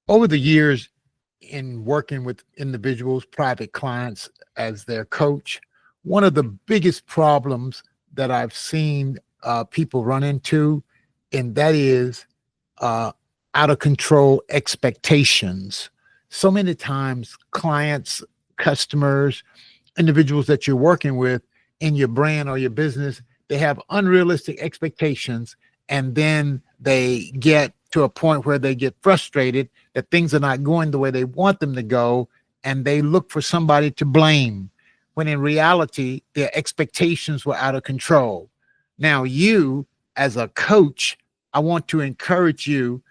Over the years, in working with individuals, private clients as their coach, one of the biggest problems that I've seen people run into, and that is uh, out of control expectations. So many times, clients, customers, individuals that you're working with in your brand or your business, they have unrealistic expectations, and then they get to a point where they get frustrated that things are not going the way they want them to go, and they look for somebody to blame when in reality their expectations were out of control. Now, you as a coach, I want to encourage you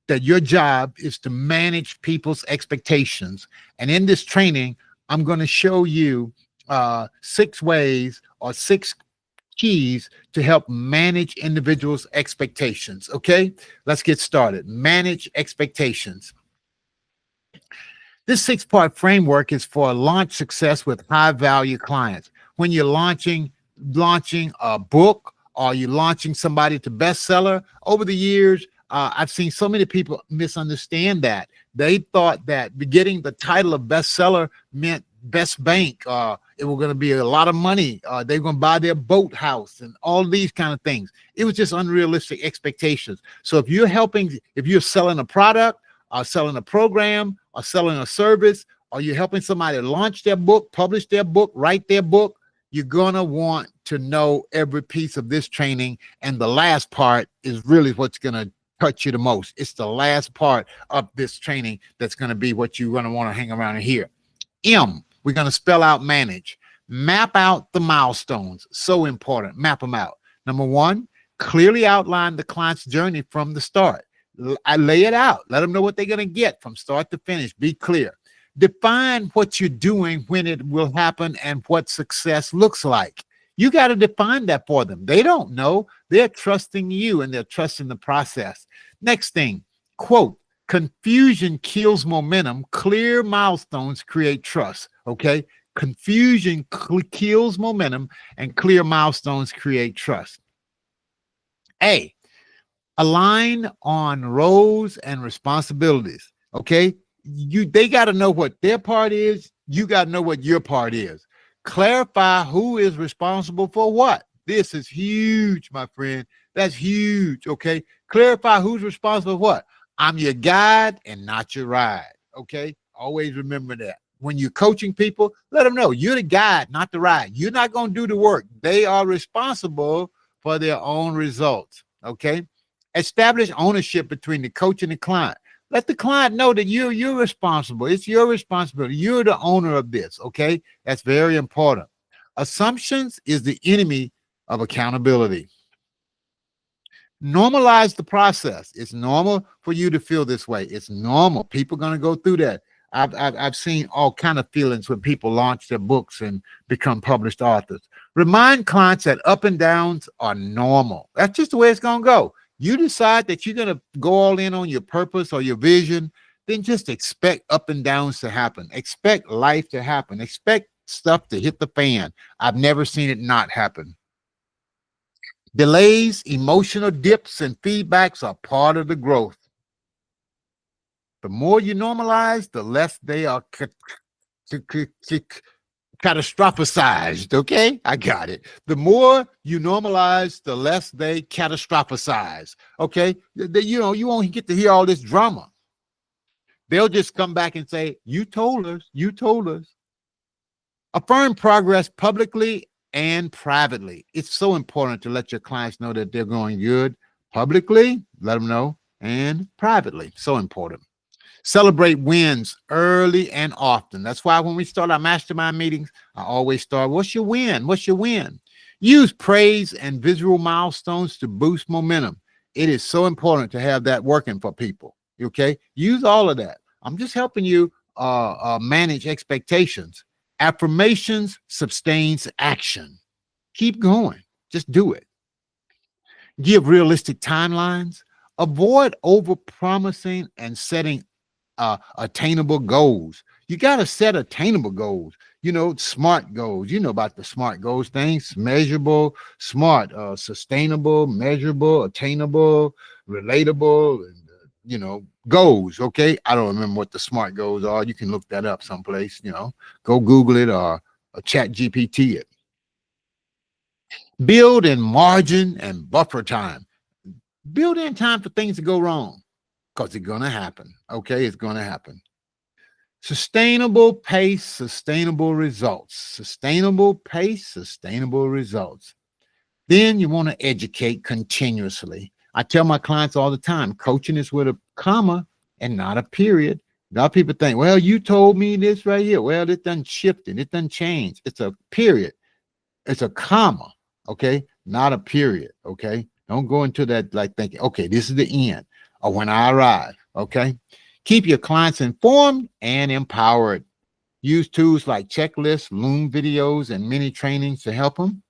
that your job is to manage people's expectations. And in this training, I'm going to show you 6 ways or 6 keys to help manage individuals' expectations. Okay, let's get started. Manage expectations. This 6 part framework is for launch success with high value clients. When you're launching a book or you're launching somebody to bestseller, over the years, I've seen so many people misunderstand that. They thought that getting the title of bestseller meant best bank. It was going to be a lot of money. They're going to buy their boat house and all these kind of things. It was just unrealistic expectations. So if you're selling a product or selling a program or selling a service, or you're helping somebody launch their book, publish their book, write their book, you're going to want to know every piece of this training. And the last part is really what's going to touch you the most. It's the last part of this training that's going to be what you're going to want to hang around and hear. We're going to spell out manage. Map out the milestones. So important. Map them out. Number one, clearly outline the client's journey from the start. I lay it out. Let them know what they're going to get from start to finish. Be clear. Define what you're doing, when it will happen, and what success looks like. You got to define that for them. They don't know. They're trusting you and they're trusting the process. Next thing, quote, confusion kills momentum. Clear milestones create trust. Okay. Confusion kills momentum and clear milestones create trust. A, align on roles and responsibilities. Okay. They got to know what their part is. You got to know what your part is. Clarify who is responsible for what. This is huge, my friend. That's huge. Okay. Clarify who's responsible for what. I'm your guide and not your ride. Okay. Always remember that. When you're coaching people, let them know you're the guide, not the ride. You're not going to do the work. They are responsible for their own results. Okay. Establish ownership between the coach and the client. Let the client know that you're responsible. It's your responsibility. You're the owner of this. Okay. That's very important. Assumptions is the enemy of accountability. Normalize the process. It's normal for you to feel this way. It's normal. People are going to go through that. I've seen all kind of feelings when people launch their books and become published authors. Remind clients that up and downs are normal. That's just the way it's going to go. You decide that you're going to go all in on your purpose or your vision, then just expect up and downs to happen. Expect life to happen. Expect stuff to hit the fan. I've never seen it not happen. Delays, emotional dips, and feedbacks are part of the growth. The more you normalize, the less they are catastrophized. Okay, I got it. The more you normalize, the less they catastrophize. Okay, you won't get to hear all this drama. They'll just come back and say, you told us, you told us. Affirm progress publicly and privately. It's so important to let your clients know that they're going good. Publicly, let them know, and privately. So important. Celebrate wins early and often. That's why when we start our mastermind meetings, I always start, what's your win? What's your win? Use praise and visual milestones to boost momentum. It is so important to have that working for people. Okay? Use all of that. I'm just helping you manage expectations. Affirmations sustains action. Keep going. Just do it. Give realistic timelines. Avoid over-promising and setting attainable goals. You got to set attainable goals. SMART goals. You know about the SMART goals things: measurable, smart, sustainable, measurable, attainable, relatable, and goals. Okay. I don't remember what the SMART goals are. You can look that up someplace, go Google it or chat GPT it. Build in margin and buffer time. Build in time for things to go wrong because it's going to happen. Okay. It's going to happen. Sustainable pace, sustainable results. Sustainable pace, sustainable results. Then you want to educate continuously. I tell my clients all the time, coaching is with a comma and not a period. A lot of people think, well, you told me this right here. Well, it doesn't shift it. It doesn't change. It's a period. It's a comma. Okay. Not a period. Okay. Don't go into that like thinking, okay, this is the end or when I arrive. Okay. Keep your clients informed and empowered. Use tools like checklists, Loom videos, and mini trainings to help them.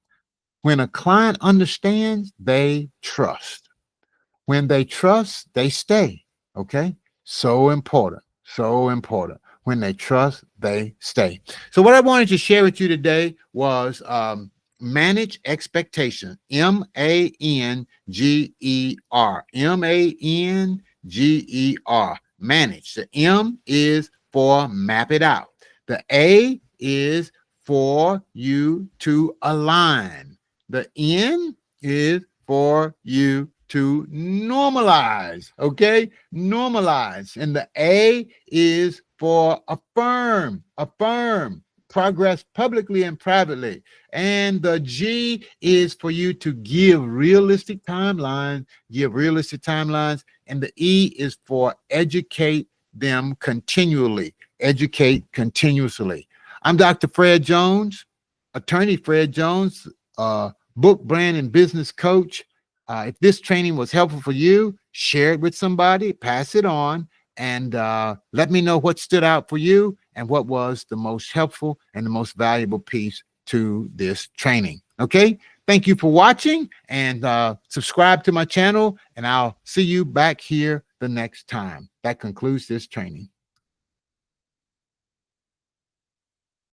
When a client understands, they trust. When they trust, they stay. Okay. So important. So important. When they trust, they stay. So, what I wanted to share with you today was manage expectation. MANGER. MANGER. Manage. The M is for map it out. The A is for you to align. The N is for you to normalize. Okay. Normalize. And the A is for affirm. Affirm. Progress publicly and privately. And the G is for you to give realistic timelines. Give realistic timelines. And the E is for educate them continually. Educate continuously. I'm Dr. Fred Jones, attorney Fred Jones, book, brand, and business coach. If this training was helpful for you, share it with somebody, pass it on, and let me know what stood out for you and what was the most helpful and the most valuable piece to this training. Okay. Thank you for watching and subscribe to my channel, and I'll see you back here the next time. That concludes this training.